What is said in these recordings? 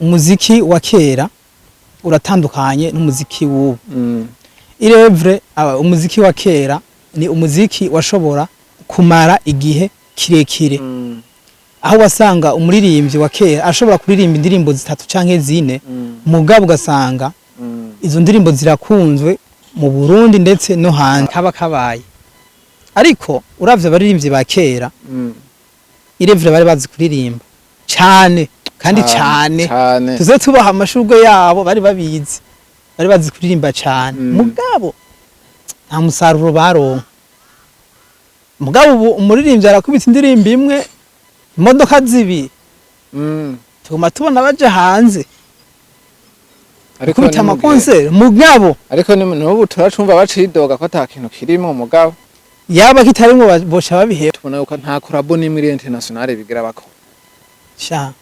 umuziki wa kera uratandukanye n'umuziki w'ubu. Irevre umuziki wa kera ni umuziki washobora kumara igihe kirekire. Aho wasanga umuririmbyi wa kera ashobora kuririmba indirimbo zitatu canke zine, mugabo ugasanga izo ndirimbo zirakunzwe mu Burundi ndetse no hanze kaba kabaye. Ariko uravye abaririmbyi ba kera, irevre bari bazi kuririmba cyane kandi cyane. Tuze tubaha amashurwe yabo bari babizi. Bari bazi kuririmba cyane. Mugabo nta musaruro baronka. Mugabo ubu umuririmbyi arakubita indirimbo imwe, imodoka zibi. Tuguma tubona baje hanze. Ariko kubita amakonseri mugabo. Ariko n'ubu turacumva bacidoga ko ata kintu kirimo mugabo. Yaba kitarimo bosha babihera. Tubona uko nta kurabo n'imwe internationale bigira bako. Sha.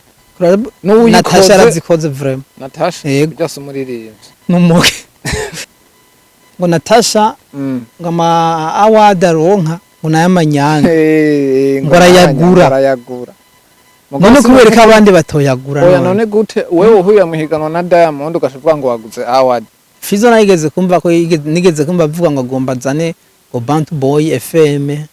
Natasha arazikoze vraiment. Natasha byose umuririmbyi. Numuke. Ngo Natasha ngama award aronka ngo nayamanyanga. Ngo arayagura. None kubereka abandi batoyagura. Oya none gute wewe uhuye muhiganwa na Diamond ugashavuga ngo waguze award. Fizo nayigeze kumva ko nigeze kumva avuga ngo agomba zane ngo Bantu Boy FM.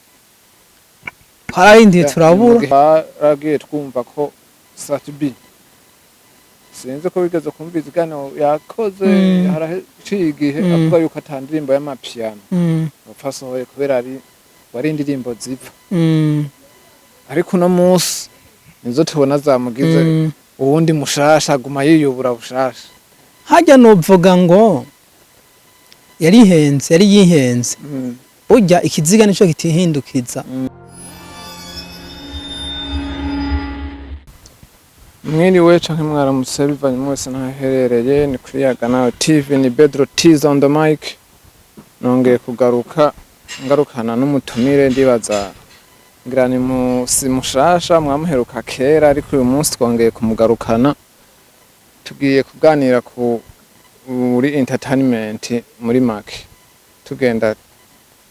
Harindi turabura. Aragiye twumva ko Satubi sinzi ko bigeze kumviza igano yakoze haraciye igihe avuga yuko atandirimbo y'amapiano bafasohoye kubera ari wari indirimbo zipfa. Ariko no munsi nizo tubona zamugize uwundi mushasha guma yiyubura bushasha. Hajya novuga ngo yari yihenze. Ujya ikiziga nico kitihindukiza. Mwiriwe canke mwaramutse bivanye mwese naherereye ni kuri Yaganawe TV, ni Bedro T's on the mic. Nongeye ngarukana n'umutumire ndibaza ngira ni mushasha mwamuheruka kera, ariko uyu munsi twongeye kumugarukana tugiye kuganira muri entertainment muri make tugenda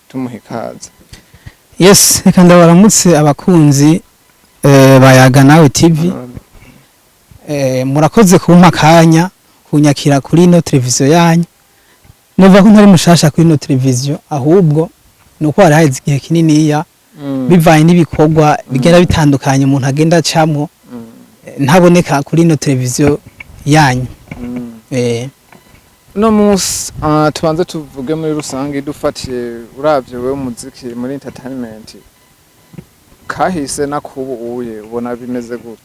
tumuhikaza. Yes, reka ndabaramutse abakunzi ba Yaganawe TV. Murakoze kumpa kanya kunyakira kuri no televiziyo yanyu. Nova ko ntari mushasha kuri no televiziyo, ahubwo nuko hari haize igihe kininiya bivanye n'ibikorwa bigenda bitandukanye umuntu agenda acamwo ntaboneka kuri no televiziyo yanyu. No munsi tubanze tuvuge muri rusange dufatiye uravye we umuziki muri entertainment kahise na kubu uye ubona bimeze gute?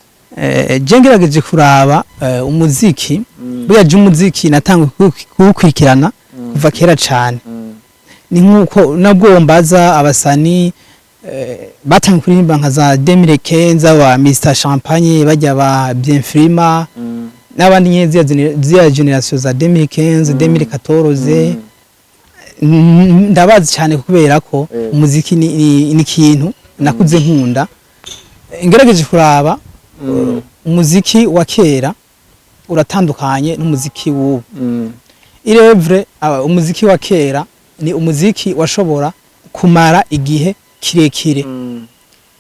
Ngerageje kuraba umuziki buyaje umuziki natangwe kuwukurikirana kuva kera cyane. Ni nkuko nabwo mbaza abasani batangwe kuririmba nka za 2015 wa Mr Champagne bajya ba Bienfrima n'abandi nyezi ya generation za 2015 2014. Ndabazi cyane kubera ko umuziki ni ikintu nakuze nkunda. Ngerageje kuraba umuziki wa kera uratandukanye n'umuziki w'ubu. Irevre umuziki wa kera ni umuziki washobora kumara igihe kirekire.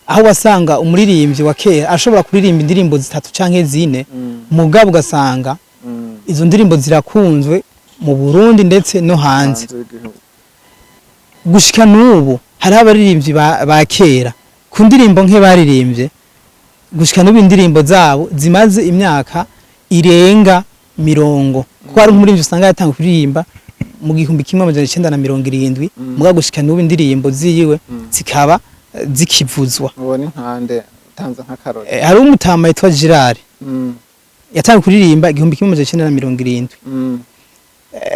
Aho wasanga umuririmbyi wa kera ashobora kuririmba indirimbo zitatu canke zine, mugabo ugasanga izo ndirimbo zirakunzwe mu Burundi ndetse no hanze. Gushika n'ubu hari abaririmbyi ba kera ku ndirimbo nke baririmbye gushika n'ubu indirimbo zabo zimaze imyaka irenga 100. Kuko ari umuririmbyi usanga yatanga kuririmba mu 1970 muga gushika n'ubu indirimbo ziyiwe zikaba zikivuzwa. Ubone nkande utanze nk'akarori. Hari umutama yitwa Girard yatanga kuririmba 1970.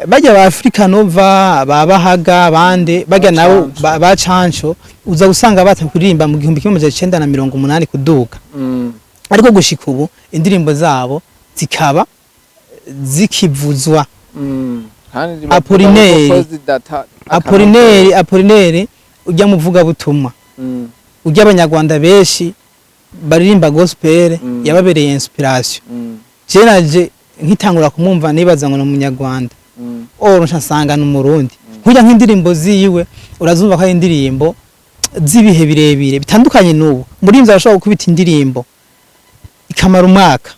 Bajya ba Africa Nova babahaga bande bajya nabo ba Chancho uza gusanga batanga kuririmba mu 1980 kuduka. Ariko gushika ubu indirimbo zabo zikaba zikivuzwa. Apollinaire ujya muvuga butumwa. Ujya abanyarwanda benshi baririmba gospel yababereye inspiration. Jenaje nkitangura kumumva nibaza ngo n'umunyarwanda. Nsanga n'umurundi. Kujya nk'indirimbo ziyiwe urazumva ko ari indirimbo zibihe birebire bitandukanye n'ubu. Murimza arashobora gukubita indirimbo ikamara umwaka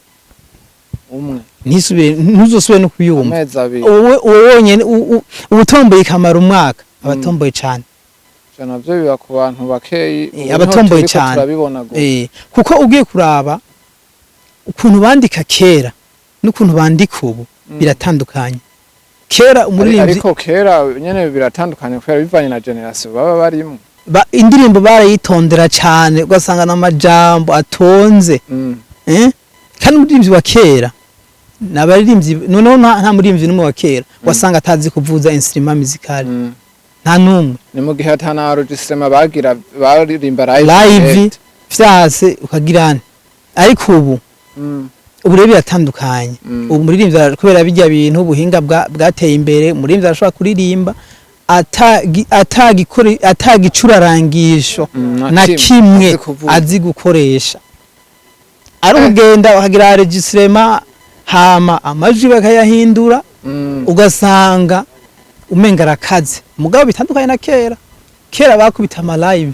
umwe ntuzosubire no kuyumva amezi abiri wowe wonyene ubutomboye kamara umwaka abatomboye cyane navyo biba ku bantu bakeyi abatomboye cyane kuko ugiye kuraba ukuntu bandika kera n'ukuntu bandika ubu biratandukanye kera umuririmbyi ariko kera nyene biratandukanye kubera bivanye na generation baba barimo indirimbo barayitondera cyane ugasanga n'amajambo atonze kandi umuririmbyi wa kera n'abaririmbyi noneho nta muririmbyi n'umwe wa kera wasanga atazi kuvuza instrument musical nta numwe ni mu gihe atana enregistrement bagira baririmba live vyase ukagirana ariko ubu ubu biratandukanye ubu muririmbyi kubera bijya bintu ubuhinga bwateye imbere muririmbyi arashobora kuririmba atagicurarangisho na kimwe azi gukoresha ari ugenda ukagira enregistrement hama amajwi bakayahindura ugasanga umenga arakaze mugabo bitandukanye na kera bakubita ama live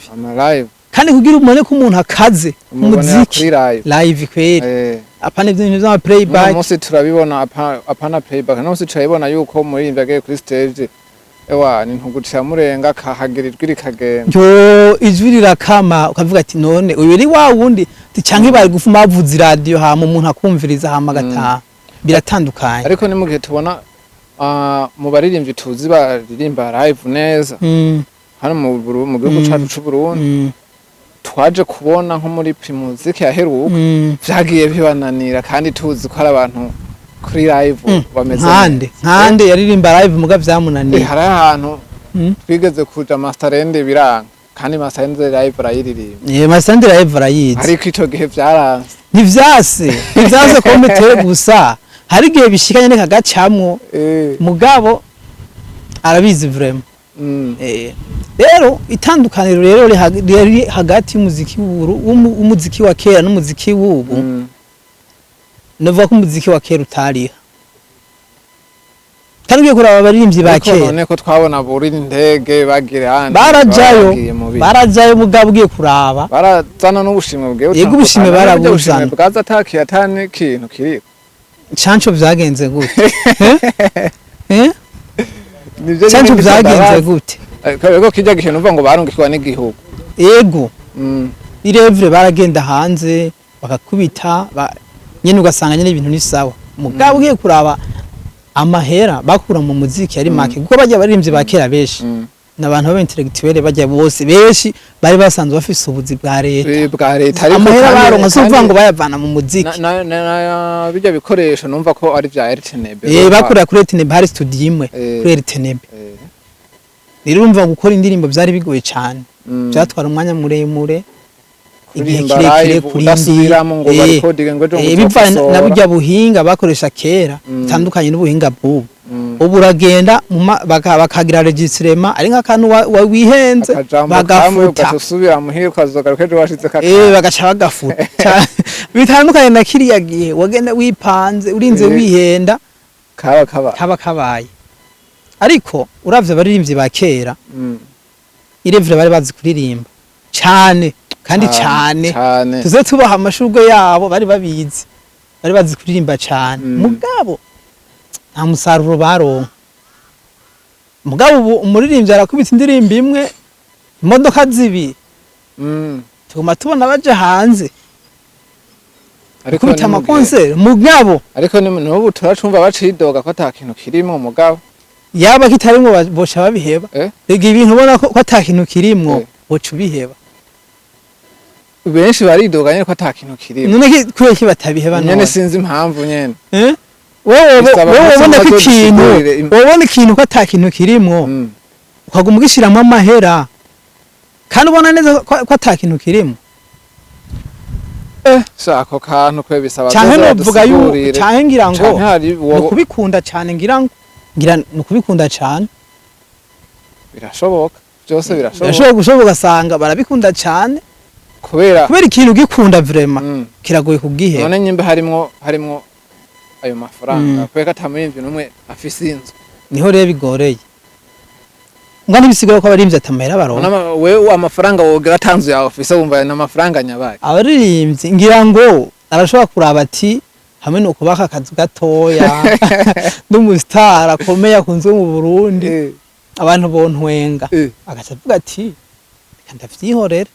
kandi kugira umone ko umuntu akaze umuziki live kweri apana ibintu bya playback no turabibona apana playback no turabibona yuko muririmbyi agiye kuri stage ewa ni ntugucira murenga kahagirirwa rikagenda yo ijwi rirakama ukavuga ati none uyu ri wa wundi canke bari gufuma bavuza radio hama umuntu akumviriza hama gataha biratandukanye ariko ni mu gihe tubona mu baririmbyi tuzi baririmba live neza hano mu gihugu cacu c'u Burundi twaje kubona nko muri Primusic yaheruka vyagiye bibananira kandi tuzi ko ari abantu kuri live bameze nkande yaririmba live muga vyamunaniye hari ahantu twigeze kuja Masterende biranga kandi Masterende live arayiririmba Masterende live arayizi ariko ico gihe vyaranze ntivyase ko metere gusa hari gihe bishikanye ne kagacamwo mugabo arabizi vraiment rero itandukaniro rero riri hagati y'umuziki wa kera n'umuziki w'ubu novuga ko umuziki wa kera utariha kandi ugiye kuraba abaririmbyi ba kera none ko twabona burira indege bagira barajayo mugabo ugiye kuraba barazana n'ubushimwe bwewe yego ubushimwe barabuzana bwaza atakiye atane kintu kiriko canco vyagenze gute canco vyagenze gute Kego kijya gihe numva ngo barungikwa n'igihugu. Yego. Irevre baragenda hanze bakakubita nyene ugasanga nyene ibintu ni sawa. Mugabo ugiye kuraba amahera bakura mu muziki ari make kuko bajya baririmbye bakera beshi. Nabantu b'intellectuel bajya bose beshi bari basanzwe bafise ubuzi bwa leta. Amahera baronka so kuvuga ngo bayavana mu muziki. Bijya bikoresho numva ko ari vya RTNB. Bakora kuri RTNB hari studio imwe kuri RTNB. Nirumva gukora indirimbo byari bigoye cyane byatwara umwanya muremure igihe kirekire kurindira ngo barecordinge ngo bivana na burya buhinga bakoresha kera bitandukanye n'ubuhinga bw'ubu ubu uragenda bakagira registrement ari nk'akantu wihenze bagafuta ugasubira muhira ukazogaruka ejo washitse bagaca bagafuta bitandukanye na kiriya gihe wagenda wipanze urinze wihenda kaba kabaye ariko uravye abaririmbyi ba kera irevure bari bazi kuririmba cyane kandi cyane tuze tubaha amashurwe yabo bari babizi bari bazi kuririmba cyane mugabo nta musaruro baronka mugabo umuririmbyi arakubita indirimbo imwe imodoka zibi tuguma tubona baje hanze ariko kubita amakonseri mugabo ariko n'ubu turacumva bacidoga ko atakintu kirimo mugabo yaba kitarimo boca babiheba rega ibintu ubona ko atakintu kirimo boca ubiheba benshi baridoga nyene ko atakintu kirimo none kubera ki batabiheba nyene sinzi impamvu nyene wowe ubona ko ikintu ubona ikintu ko atakintu kirimo ukaguma ugishiramo amahera kandi ubona neza ko atakintu kirimo shako kantu kwe bisaba cyane novuga yu cyane ngira ngo kubikunda cyane ngira nukubikunda cyane birashoboka byose birashoboka sanga barabikunda cyane kubera ikintu gikunda vraiment kiragoye kubwihera none nyimbe harimo ayo mafaranga kweka tamurimvye numwe afise inzu niho rero bigoreye ngani bisigara ko abarimvye atamahera baronka wewe amafaranga wogera tanzu yawe afise wumva na amafaranga nyabaye abarimvye ngira ngo arashobora kuraba ati hamwe no kubaka akazu gatoya n'umustar akomeye akunzwe mu Burundi abantu bontwenga agaca avuga ati ndavyihorera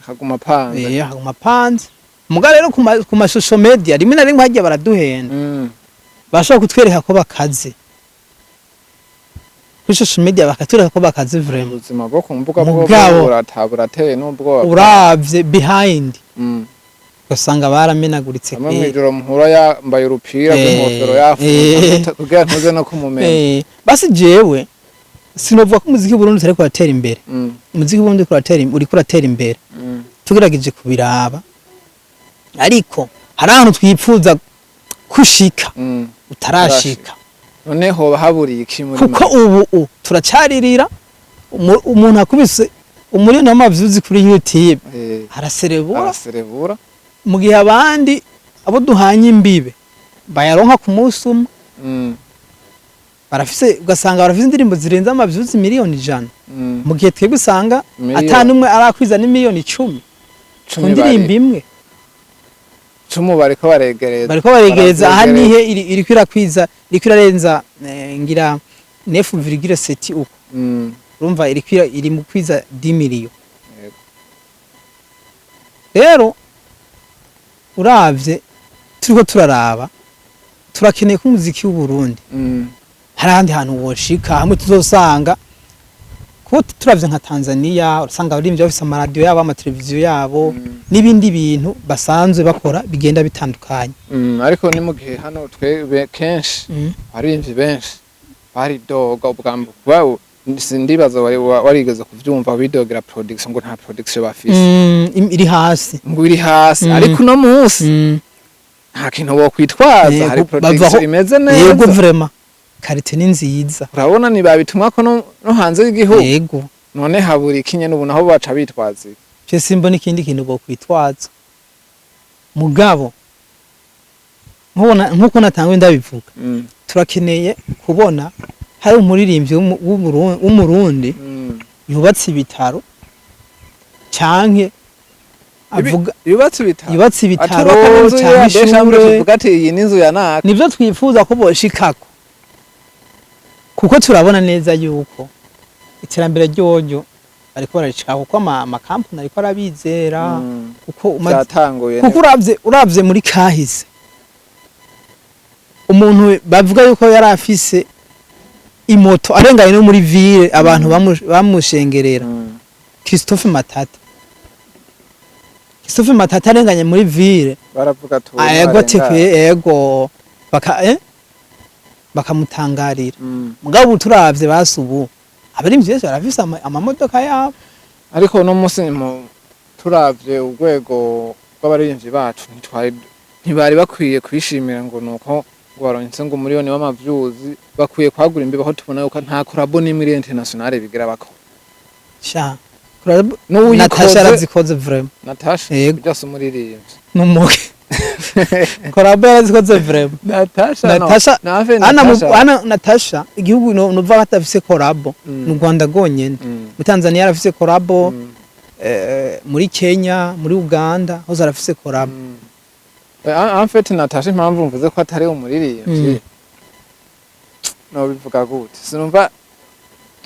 haguma panze haguma panze muga rero ku mashusho media rimwe na rimwe hajya baraduhenda bashaka kutwereka ko bakaze social media bakatwereka ko bakaze vraiment ubuzima bwo kumbuga bwo burataburatewe n'ubwo uravye behind usanga baramenaguritse kwe amajoro muhura yambaye urupira rw'ingofero yafuka kugira ntuze no kumumenya basi jewe sinovuga ko umuziki Burundi ariko uratera imbere umuziki Burundi uri kuratera imbere tugerageje kubiraba ariko hari ahantu twipfuza kushika utarashika noneho haburiye iki muri kuko ubu turacaririra umuntu akubise umuriro w'amavyuzi kuri YouTube araserebura mu gihe abandi abo duhanye imbibe bayaronka ku munsi umwe barafise ugasanga barafise indirimbo zirenza amavyuzi miliyoni 100 mu gihe twebwe usanga atanumwe arakwiza ni miliyoni 10 indirimbo imwe 10 bariko baregereza aha nihe iri kwirakwiza iri kwirarenza ngira 9,7 uko urumva iri mu kwiza 10 miliyoni rero uravye turiko turaraba turakeneye ko umuziki w'u Burundi hari ahandi hantu woshika hamwe tuzosanga ko turavye nka Tanzania urasanga abarimvye bafise amaradio yabo amateleviziyo yabo n'ibindi bintu basanzwe bakora bigenda bitandukanye ariko ni mu gihe hano twe kenshi abarimvye benshi bari doga ubwambu kwawo sindibaza warigeze kuvyumva bidogera production ngo nta production bafise iri hasi ngo iri hasi ariko no munsi nta kintu bo kwitwaza hari production imeze neza yego vraiment karite ni nziza urabona ni babitumwa ko no hanze y'igihugu yego none haburi kinye n'ubu naho baca bitwaza cyo simbo n'ikindi kintu bo kwitwaza mugabo nkuko natangwe ndabivuga turakeneye kubona hari umuririmbyi w'umurundi yubatse ibitaro canke avuga yubatse ibitaro canke ishure tuvuga ati iyi n'inzu ya naka nivyo twifuza ko boshikako kuko turabona neza yuko iterambere ryoryo bariko barashika kuko amakampani ariko arabizera kuko uravye muri kahise umuntu bavuga yuko yari afise imoto arenganye no muri ville abantu bamushengerera Christophe Matata arenganye muri ville baravuga to yego tekeye yego bakamutangarira mugabo turavye basubu abarimvye bese barafise amamodoka yabo ariko no musi turavye urwego rw'abarimvye bacu ntibari bakwiye kwishimira ngo nuko baronse ngo miliyoni w'amavyuzi bakwiye kwagura imbibe aho tubona yuko nta collabo n'imwe internationale bigira bako sha Natasha arazikoze vraiment Natasha byose umuririmbyi numuke collabo arazikoze vraiment Natasha igihugu nuva batafise collabo mu Rwanda gonyene mu Tanzania yarafise collabo muri Kenya muri Uganda ho zarafise collabo en fait Natasha impamvu mvuze ko atari umuririmbyi no bivuga gute sinumva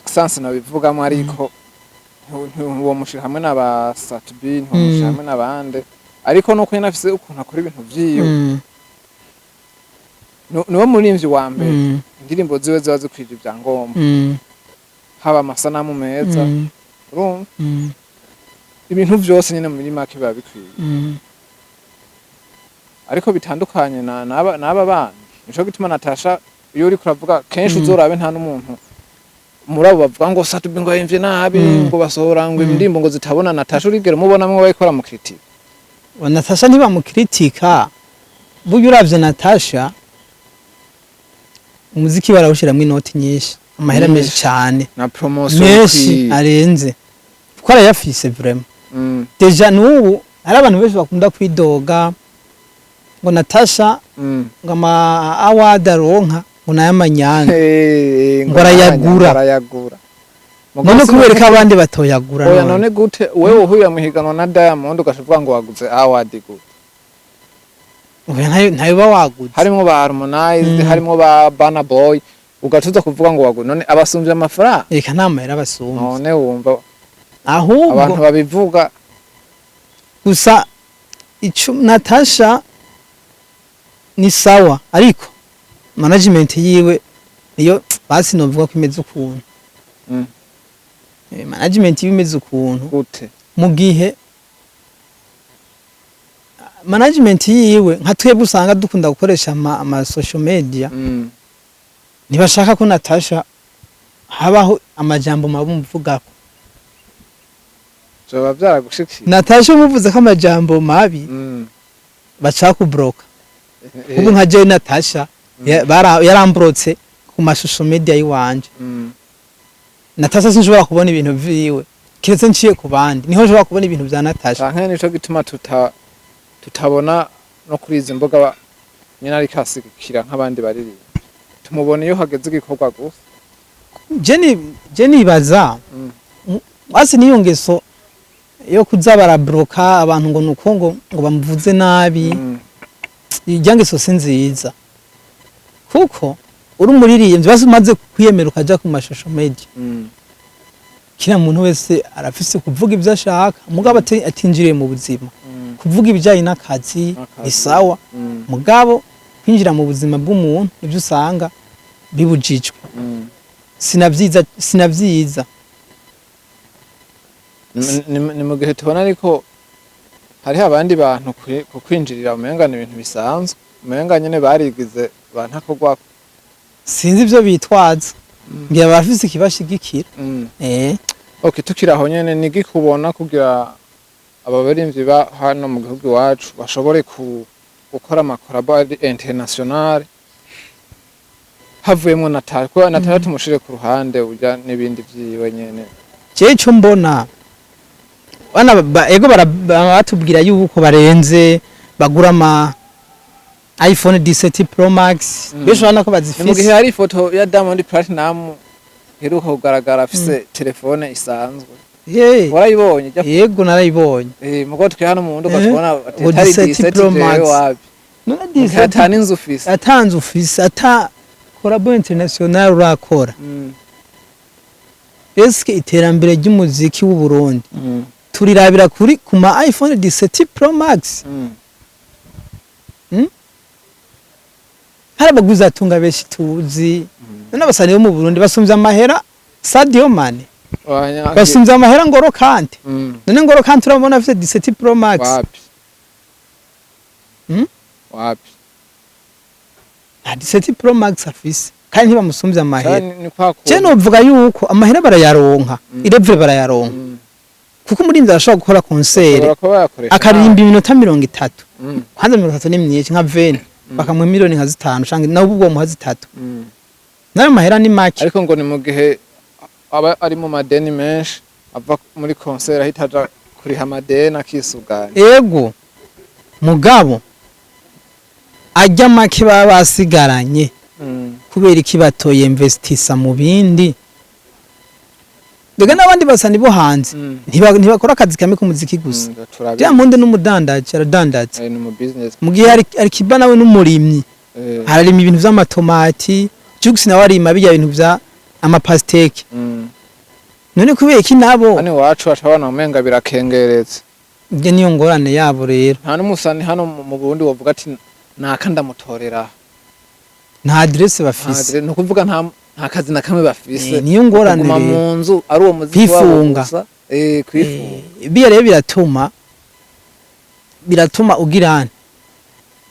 sanse nabivugamo ariko uwo mushira hamwe n'aba Satbi ntumusha hamwe n'abande ariko nuko yanafise ukuntu akora ibintu vyiyo no muririmbyi wa mbere indirimbo ziwe ziba zikwije ivyangomba haba amasanamu meza urumva ibintu vyose nyene muri make biba bikwiye ariko bitandukanye n'aba bandi nico gituma Natasha iyo uri kuravuga kenshi uzorabe nta n'umuntu murabo bavuga ngo Satbi ngo yimvye nabi ngo basohora ngo indirimbo ngo zitabona Natasha urigera mubona mwe bayikora mu critique Natasha ntiba mu critique buryo uravye Natasha umuziki barawushiramwe inoti nyinshi amahera menshi cyane na promotion menshi arenze kuko arayafise vraiment deja n'ubu hari abantu benshi bakunda kwidoga ngo Natasha ngo ama award aronka ngo nayamanyanga ngo arayagura none kubereka abandi batoyagura oya none gute wewe uhuye muhiganwa na Diamond ugashavuga ngo waguze award gute ntayo ba waguze harimo ba Harmonize harimo ba Burna Boy ugatuza kuvuga ngo waguze none abasumbye amafaranga reka namahera abasumbye none wumva ahubwo abantu babivuga gusa ico Natasha ni sawa ariko management yiwe niyo basi novuga ko imeze ukuntu management yiwe imeze ukuntu gute mu gihe management yiwe nka twebwe usanga dukunda gukoresha ama social media ntibashaka ko Natasha habaho amajambo mabumvugako zoba byaragushikiye Natasha umuvuze ko amajambo mabi bashaka kubloka ubu nka je Natasha yarambrotse ku mashusho media yiwanje Natasha sinshobora kubona ibintu viwe kiretse nciye ku bandi niho nshobora kubona ibintu bya Natasha canke nico gituma tutabona no kuri izi mboga nyina ari kasikira nk'abandi bariri tumubona iyo hageze igikorwa gusa je nibaza basi niyo ngeso yo kuza barabroka abantu ngo nuko ngo bamuvuze nabi ijyangeso sinziza kuko uri umuririmbyi basi umaze kwiyemera ukaja ku mashusho media kila muntu wese arafise kuvuga ibyo ashaka mugabo atinjiriye mu buzima kuvuga ibijyanye n'akazi isawa mugabo kwinjira mu buzima bw'umuntu ibyo usanga bibujijwe sinabyiza ni mu gihe tubona ariko hariho abandi bantu ku kwinjirira umengana ibintu bisanzwe umenga nyene barigize bantakogwa sinzi ibyo bitwaza ngira bafise ikibashigikira okay tukiraho nyene nigikubona kugira ababarimvyi ba hano mu gihugu iwacu bashobore gukora amakorabo international havuyemo Natasha ko Natasha tumushire ku ruhande urya n'ibindi vyiwe nyene je cyo mbona bana ego batubwira yuko barenze bagura ama iPhone 17 Pro Max besho bana ko bazifise mu gihe hari ifoto ya Diamond Platinum heruka kugaragara afise telefone isanzwe warayibonye yego narayibonye mugo twe hano mu ndo gatubona atari 17 Pro Max none 17 atani inzu ufise atanze ufise ata korabo international urakora eske iterambere ry'umuziki w'u Burundi turirabira kuri kuma iPhone 17 Pro Max hari abaguzi atunga beshi tuzi none abasani bo mu Burundi basumvye amahera Sadio Mane basumvye amahera Ngolo Kante none Ngolo Kante urabona afite 17 Pro Max wapi 17 Pro Max afise kandi ntibamusumvye amahera je novuga yuko amahera barayaronka irevre barayaronka kuko umurinzi arashobora gukora concert akaririmba iminota 30 kwanza 30 ni myinshi nka 20 bakamuha miliyoni nka 5 canke naho ubwo muha 3 nayo mahera ni make ariko ngo ni mu gihe aba ari mu madeni menshi ava muri concert ahitaja kuriha amadeni akisuganya ego mugabo ajya make baba basigaranye kubera iki batoye investisa mu bindi Dega n'abandi basani bo hanze ntibakora akazi kamwe k'umuziki gusa Diamond n'umudandaje aradandaje mu gihe ari kiba nawe n'umurimyi hararima ibintu vy'amatomati Jux nawe arima bijya ibintu vya amapasteke none kubera iki nabo ani wacu acabana umenga birakengeretse nge niyo ngorane yabo rero nta n'umusani hano mu Burundi wovuga ati nakanda mutorera nta adresse bafise no kuvuga nta kazi na kamwe bafise niyo ngorane rero mu nzu ari uwo muziki wabo gusa kwifunga biya rero biratuma ugirana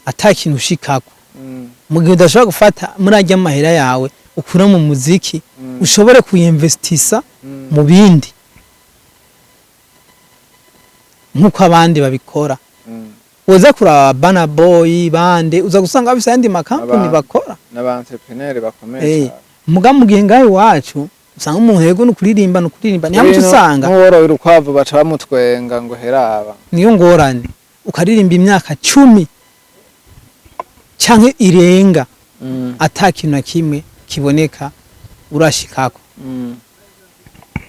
atakintu ushikako mu gihe udashobora gufata muri ajya amahera yawe ukura mu muziki ushobore kuyinvestisa mu bindi nkuko abandi babikora uza kuraba Burna Boy bande uza gusanga bafise andi makampani bakora n'aba entrepreneur bakomeye muga mu gihe ngaho iwacu usanga umuntu yego no kuririmba ntiyamutu usanga n'uworoye urukwavu baca bamutwenga ngo heraba niyo ngorane ukaririmba imyaka 10 canke irenga atakintu na kimwe kiboneka urashikako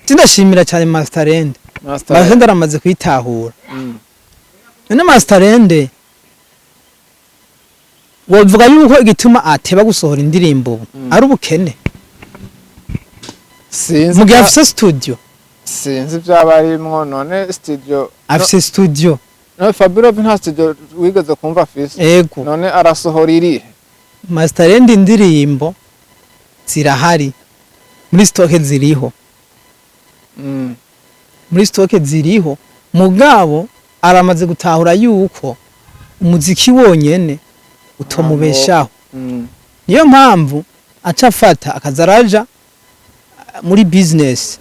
Tindashimira cyane Masterend Masterend aramaze kwitahura none Masterend wovuga yuko igituma ateba gusohora indirimbo ari ubukene sinzi mu gihe afise studio sinzi byabarimwo none studio afise studio no Fabio nta studio wigeze kumva afise ego none arasohora irihe Masterland indirimbo zirahari muri stoke ziriho muri stoke ziriho mugabo aramaze gutahura yuko umuziki wonyene utomubeshaho niyo mpamvu aca afata akazaraja muri business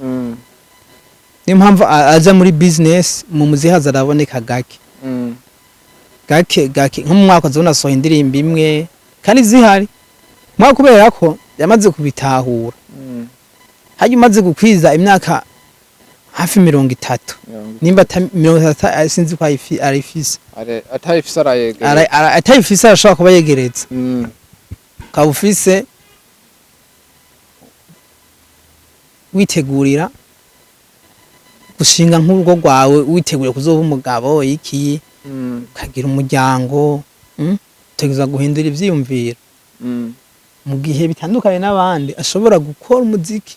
niyo mpamvu aja muri business mu muziki hazaraboneka gake nko mu mwaka azona soha indirimbo imwe kandi zihari mwa kubera ko yamaze kubitahura haje umaze gukwiza imyaka hafi 30 nimba 30 sinzi ko arifise atayifise arayegera atayifise arashobora kuba yegereza kabufise witegurira gushinga nk'urugo rwawe witeguriye kuzoba umugabo iki ukagira umuryango utegeza guhindura ivyiyumviro mu gihe bitandukanye n'abandi ashobora gukora umuziki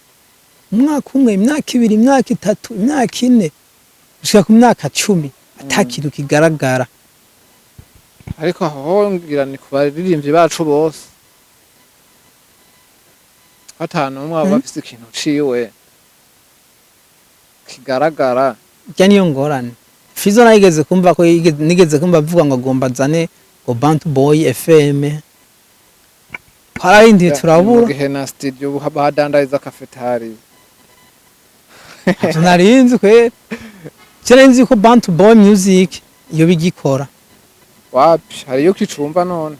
umwaka umwe imyaka 2 imyaka 3 imyaka 4 gushika ku myaka 10 atakintu kigaragara ariko aho ngira ni kubaririmbyi bacu bose atanu umwe bafise ikintu ciwe kigaragara rya niyo ngorane Fizo nigeze kumva ko nigeze kumva avuga ngo agomba zane ngo Bantu Boy FM harindi turabura gihe na studio badandariza cafetari narinzi kwe cyarenzi ko Bantu Boy Music iyo bigikora wapi hari yo kicumba none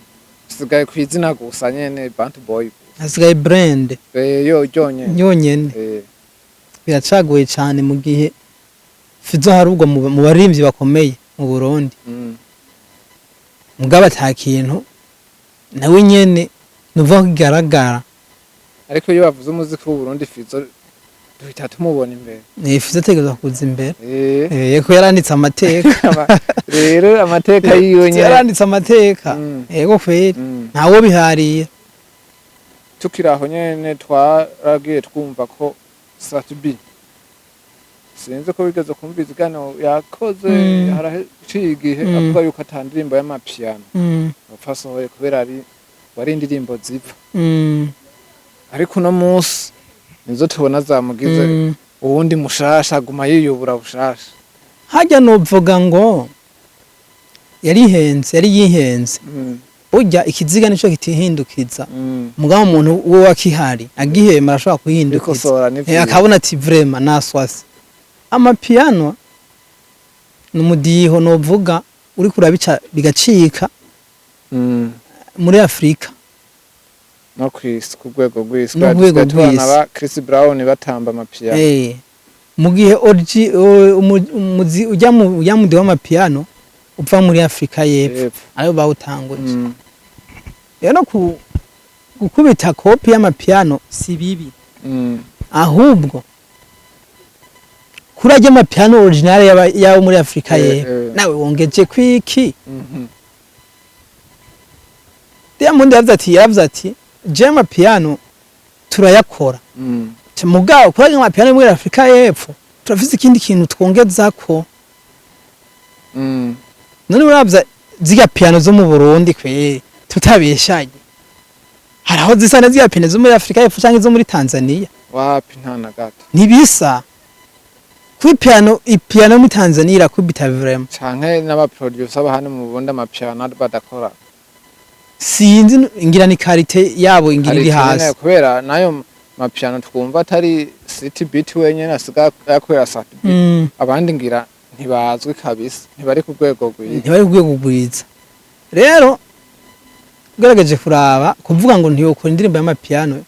sigaye kwizina gusa nyene Bantu Boy asigaye brand yo yonyene biracagoye cyane mu gihe Fizo harugwa mu baririmbyi bakomeye mu Burundi mugaba takintu nawe nyene nuva kigaragara ariko iyo bavuze umuziki w'u Burundi Fizo duhita tumubona imbere Fizo ategeza kuza imbere yego yaranditse amateka rero amateka yiyo nyene yaranditse amateka yego kweri ntawo bihariye tukiraho nyene twaragiye twumva ko Satubi sinzi ko bigeze kumva izigano yakoze haraciye igihe avuga yuko atandirimbo y'amapiano bafasohoye kubera ari wari indirimbo zipfa ariko no munsi nizo tubona zamugize uwundi mushasha guma yiyubura bushasha hajya novuga ngo yari yihenze urya ikiziga nico kitihindukiza mugabo umuntu wo wakihari agihema arashobora kuhindukiza akabona ati vraiment naswase amapiano numudiho novuga uri kurabica bigacika muri Afrika no kwisi ku rwego rw'isi tubana ba Chris Brown batamba amapiano mu gihe umuzi ujya mu w'amapiano upfa muri Afrika y'epfo ayo bawutanguje rero gukubita kopi y'amapiano si bibi ahubwo kurajya amapiano original yawo muri Afrika y'epfo nawe wongeje kwiki Diamond yavuze ati Jema piano turayakora mugabo kurajya amapiano muri Afrika y'epfo turafise ikindi kintu twongezako none urabza ziga piano zo mu Burundi kwe tutabeshanye haraho zisa na ziga piano zo muri Afrika y'epfo cyangwa zo muri Tanzania wapi nta na gato nibisa ku piano muri Tanzania irakubita vraiment canke n'aba producer bahane mu Burundi amapiano badakora sinzi ngira ni karite yabo ingiriri hasi kubera nayo mapiano twumva atari city beat wenyene asiga yakorera sat abandi ngira ntibazwi kabisa ntibari ku rwego rwiza rero gerageje kuraba kuvuga ngo ntiyokora indirimbo y'amapiano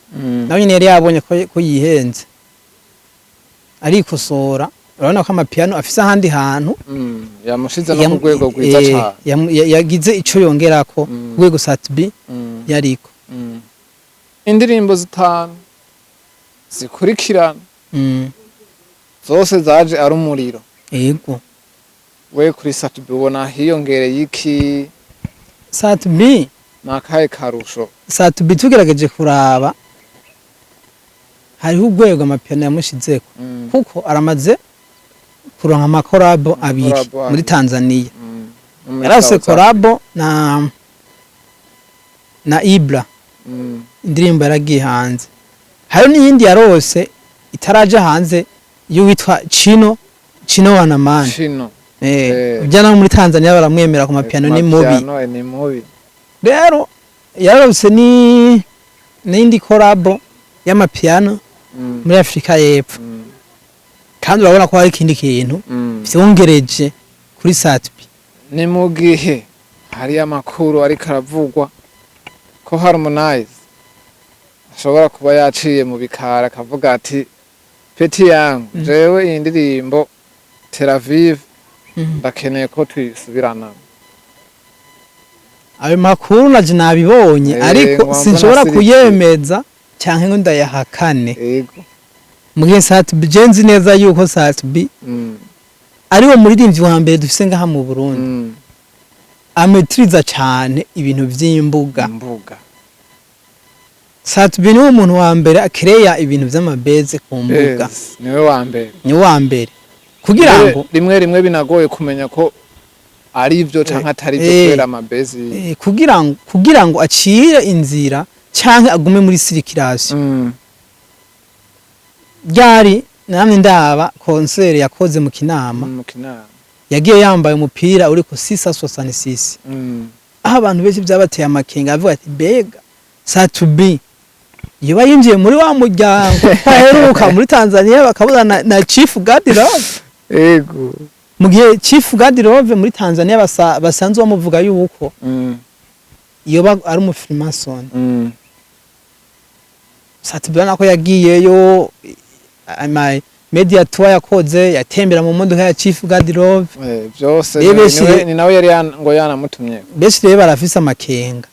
nawe nyine yari yabonye ko yihenze ariko sora urabona ko amapiano afise ahandi hantu yamushize no ku rwego rwiza cyane yagize ico yongerako rwego Satbi yariko indirimbo zitanu zikurikirana zose zaje ari umuriro yego we kuri Satbi ubona hiyongereye iki Satbi nakahe karusho Satubi tugerageje kuraba hariho urwego amapiyano yamushizeko kuko aramaze kuronka amakorabo abiri muri Tanzania yarase korabo na Ibra indirimbo yaragiye hanze hari n'iyindi yarose itaraje hanze y'uwitwa Chino Wanamani ujyana muri Tanzania baramwemera ku mapiano ni mubi rero yarose n'indi korabo y'amapiano muri Afrika y'Epfo kandi urabona ko hari ikindi kintu vyongereje kuri Satubi ni mu gihe hari amakuru ariko aravugwa ko Harmonize ashobora kuba yaciye mu bikara akavuga ati peti yangu jewe iyi ndirimbo Tel Aviv ndakeneye ko twisubirana. Ayo makuru naje nabibonye ariko sinshobora kuyemeza cyanke ngo ndayahakane. Yego. Mugihe Satubi jenzi neza yuko Satubi ariwo muririmbyi wa mbere dufise ngaha mu Burundi. Ametriza cyane ibintu vy'imbuga. Satubi ni umuntu wa mbere akereya ibintu vy'amabeze ku mbuga. Niwe wa mbere. Ni wa mbere. Kugira ngo rimwe binagoye kumenya ko ari ivyo canke atari byo kwera amabezi. Kugira ngo acire inzira canke agume muri circulation. Ryari namwe ndaba concert yakoze mu Kinama. Yagiye yambaye umupira uri ku 666. Aho abantu benshi byabateye amakenga avuga ati bega Satubi yoba yinjiye muri wa muryango kwaheruka muri Tanzania bakabuza na Chief Gardirove. Yego. Mu gihe Chief Gardirove muri Tanzania basanzwe bamuvuga yuko yoba ari umufrimason. Satubi nako yagiyeyo media tour yakoze yatembera mu modoka ya Chief Gardirove. Byose ni nawe yari ngo yanamutumye. Bese rero barafise amakenga.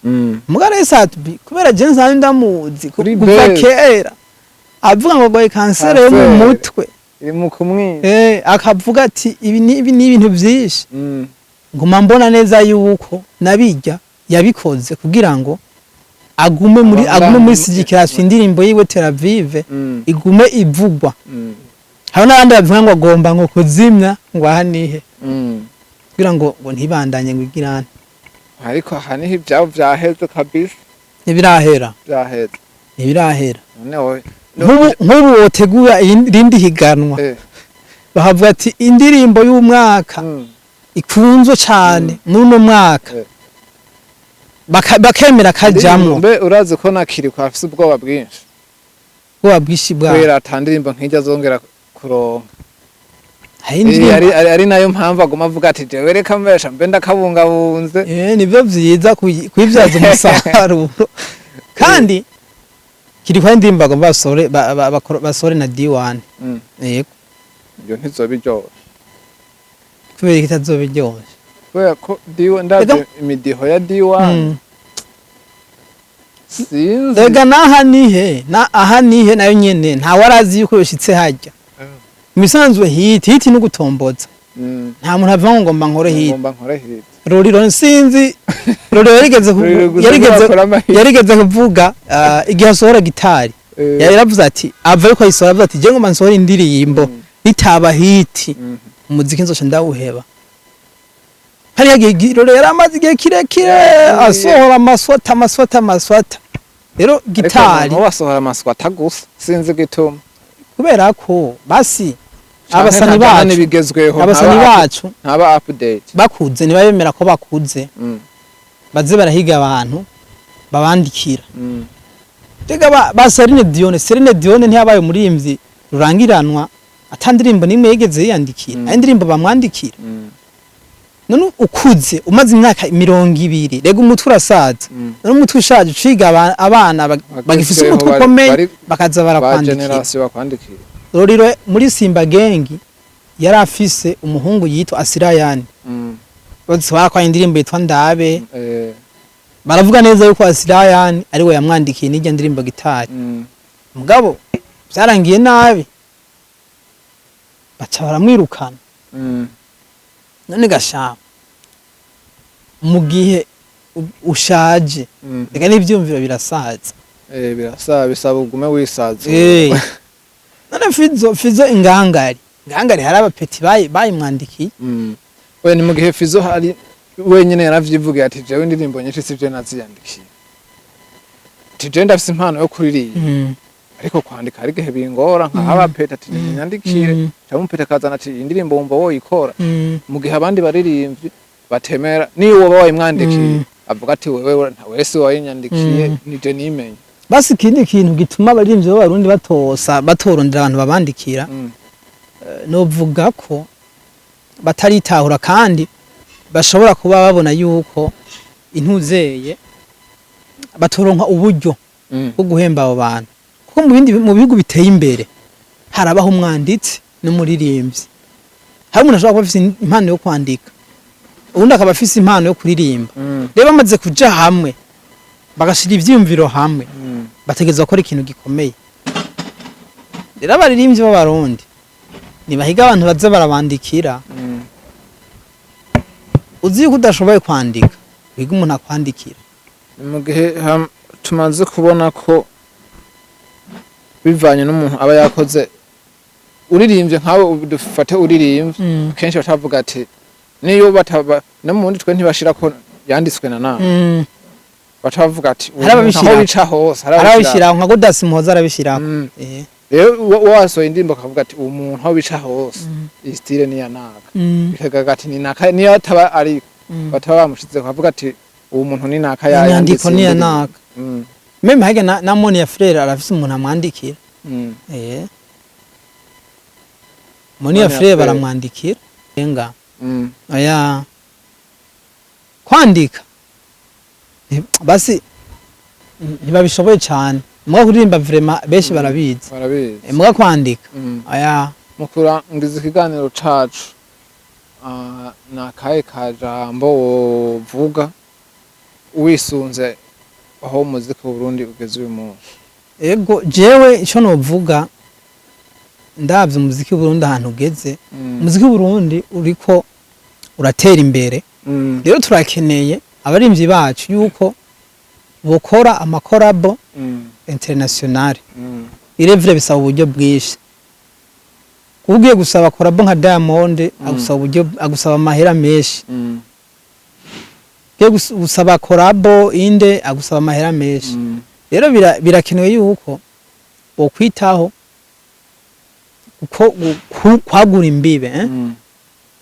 Mugare Satubi kubera je nsanzwe ndamuzi kuva kera. Avuga ngo goye kansere yo mu mutwe. Iri mu kumwi. Akavuga ati ibi ni ibintu byinshi. Nguma mbona neza yuko nabijya yabikoze kugira ngo agume muri sigikirasyo indirimbo yiwe Tel Aviv igume ivugwa. Hari n'abandi bavuga ngo agomba ngo kuzimya ngo ahanihe. Kugira ngo ntibandanye ngo igirane. Ariko hanihe ibyabo byaheze kabisa. Ntibirahera. Byaheze. Ntibirahera. Noneho nk'ubu wotegura irindi higanwa. Bahavuga ati indirimbo y'umwaka ikunzwe cyane n'uno mwaka. Bakemera kajamwo. Mbe urazi ko nakiri kwa afise ubwoba bwinshi. Ubwoba bwishi bwa. Kwera atandirimbo nkijya zongera kuronka. Ari nayo mpamvu agoma avuga ati jewe reka mbesha mbe ndakabungabunze. Nivyo vyiza kwivyaza umusaruro. Kandi kiri kwa ndimba ngo basore na D1. Yego. Ibyo ntizobijyo. Kubera kitazobijyo. Kubera ko D1 ndavye imidiho ya D1. Sinzi. Ega aha nihe nayo nyene nta warazi yuko yoshitse hajya. Misanzwe hiti no gutomboza. Nta muntu avuga ngo ngomba nkore hiti. Roriro nsinzi. Roriro yarigeze kuvuga igihe asohora gitari. Yaravuze ati ava yuko ayisohora avuze ati je ngomba nsohora indirimbo bitaba hiti. Umuziki nzoca ndawuheba. Hari yagiye rero yaramaze igihe kirekire asohora amaswata. Rero gitari. Ariko wasohora amaswata gusa sinzi gituma. Kubera ko basi abasani bacu ntaba update bakuze ntibabemera ko bakuze baze barahiga abantu babandikira tega ba Celine Dion ntiyabaye umuririmvyi rurangiranwa atandirimbo nimwe yigeze yandikira indirimbo bamwandikira none ukuze umaze imyaka 200 rega umutwe urasaza none umutwe ushaje uciga abana bagifise umutwe ukomeye bakaza barakwandikira Roriro muri Simba Gengi yari afise umuhungu yitwa Asirayani. Bose barakwa indirimbo yitwa Ndabe. Baravuga neza yuko Asirayani ari we yamwandikiye n'ijya ndirimbo gitari. Mugabo byarangiye nabi. Baca baramwirukana. None gashamba. Mu gihe ushaje reka n'ivyumviro birasaza birasaba bisaba ugume wisaza none Fizo ingangari hari abapeti bayimwandikiye we ni mu gihe Fizo hari wenyine yaravyivuga ati jewe indirimbo nyinshi sivyo naziyandikiye tije ndafise impano yo kuririmba ariko kwandika ari gihe bingora nka abapeta ati nyandikire cyamupeta kazana ati indirimbo wumva woyikora mu gihe abandi baririmbye batemera niyo woba wayimwandikiye avuga ati wewe nta wese wayinyandikiye nije nimenye basi ikindi kintu gituma abaririmbyi b'abarundi batorondera abantu babandikira novuga ko bataritahura kandi bashobora kuba babona yuko intuzeye batoronka uburyo bwo guhemba abo bantu kuko mu bihugu biteye imbere harabaho umwanditsi n'umuririmbyi hari umuntu ashobora kuba afise impano yo kwandika ubundi akaba afise impano yo kuririmba rero bamaze kuja hamwe bagashira ivyiyumviro hamwe bategezwa gukora ikintu gikomeye rero abaririmbyi b'abarundi nibahiga abantu baza barabandikira uzi yuko udashoboye kwandika wiga umuntu akwandikira mu gihe tumaze kubona ko bivanye n'umuntu aba yakoze uririmbye nkawe dufate uririmbye kenshi batavuga ati niyo bataba no mu wundi twe ntibashira ko yanditswe na nawe batavuga ati aho bica hose arabishira nka Godasi Muhoza arabishira rero wasohoye indirimbo akavuga ati umuntu aho bica hose iyi style ni ya naka bikaga ati ni naka niyo ataba ari bataba bamushize kavuga ati uwo muntu ni naka yandiko ni ya naka meme hage na Monia Frere arafise umuntu amwandikira Monia Frere baramwandikira enga aya kwandika basi ntibabishoboye cyane mwa kuririmba vraiment benshi barabizi mwa kwandika aya mukura ngize ikiganiro cacu na kaye kajambo vuga wisunze aho muzika mu Burundi ugeze uyu munsi ego jewe ico novuga ndavye umuziki mu Burundi ahantu ugeze umuziki mu Burundi uriko uratera imbere rero turakeneye abarimvyi bacu yuko bokora amakorabo international irevre bisaba uburyo bwinshi ugiye gusaba korabo nka Diamond agusaba amahera menshi gusaba korabo inde agusaba amahera menshi rero birakenewe yuko bokwitaho uko kwagura imbibe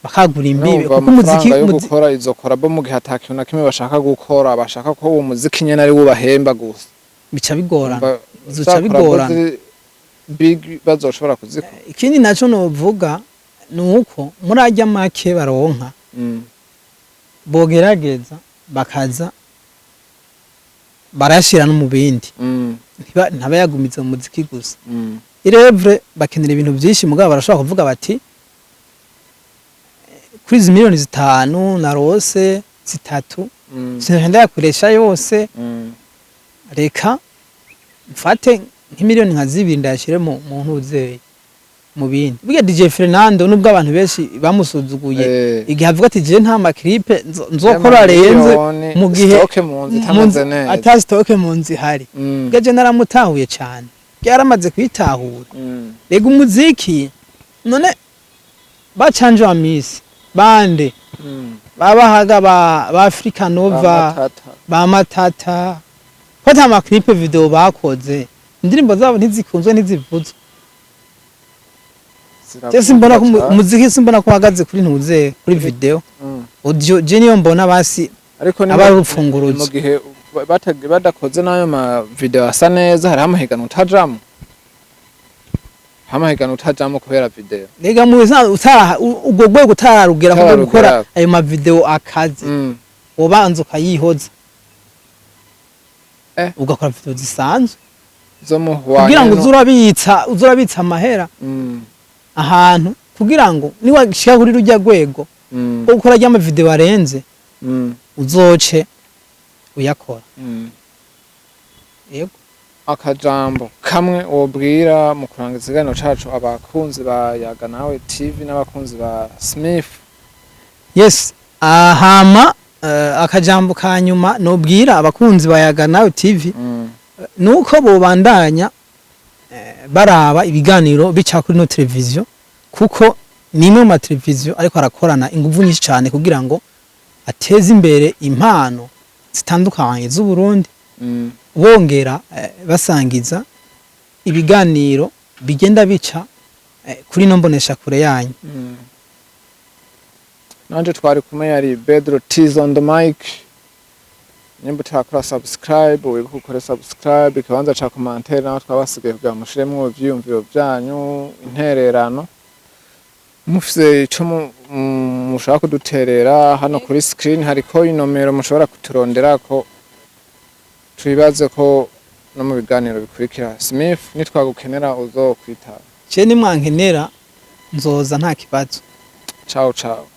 bakagura imbibe kuko umuziki gukora izo korabo mu gihe atakintu na kimwe bashaka gukora bashaka ko uwo muziki nyene ari wubahemba gusa bica bigorana big bazoshobora kuzikora ikindi naco novuga nuko muri ajya make baronka bogerageza bakaza barashira no mu bindi ntabayagumiza mu muziki gusa irevre bakenera ibintu byinshi mugabo barashobora kuvuga bati kuri izi miliyoni 5 na rose 3 sinenda yakoresha yose reka mfate nk'imiliyoni nka 2 ndashire mu ntuzeye mu bindi biga DJ Fernando nubwo abantu benshi bamusuzuguye igihe avuga ati je nta maklipe nzokora renze mu gihe ata stock mu nzi hari gaje naramutahuye cyane byaramaze kwitahura rega umuziki none bacanje wa Miss bande babahaga ba Africa Nova ba Matata fata amaklipe video bakoze indirimbo zabo ntizikunzwe ntizivuzwe Jesi mbona umuziki simbona ko hagaze kuri ntuze kuri video audio je niyo mbona basi ariko abarufunguruza mu gihe badakoze nayo ma video asa neza hari amahigano utajamo kubera video rega mu ubwo gwego utararugera ko gukora ayo ma video akaze ubanza ukayihoza ugakora video zisanzwe zo mu kugira ngo uzurabitsa amahera ahantu kugira ngo niwashika kuri rujya gwego ukora rya ma video arenze uzoce uyakora yego akajambo kamwe wobwira mu kurangiza ikiganiro cacu abakunzi ba Yaga Nawe TV n'abakunzi ba Smith yes ahama akajambo ka nyuma nobwira abakunzi bayaga nawe TV nuko bobandanya baraba ibiganiro bica kuri no televiziyo kuko nimwe mu televiziyo ariko arakorana inguvu nyinshi cyane kugira ngo ateze imbere impano zitandukanye z'u Burundi bongera basangiza ibiganiro bigenda bica kuri no mbonesha kure yanyu. Nanje twari kumwe yari Pedro T's on the mic. Nimba utakora subscribe wibuke ukore subscribe ikibanza ca commentaire naho twabasigaye kugira mushiremwo ivyiyumviro vyanyu intererano mufise ico mushaka kuduterera hano kuri screen hariko inomero mushobora kuturonderako twibaze ko no mu biganiro bikurikira Smith nitwagukenera uzokwitaba Je nimwankenera nzoza nta kibazo. Ciao ciao.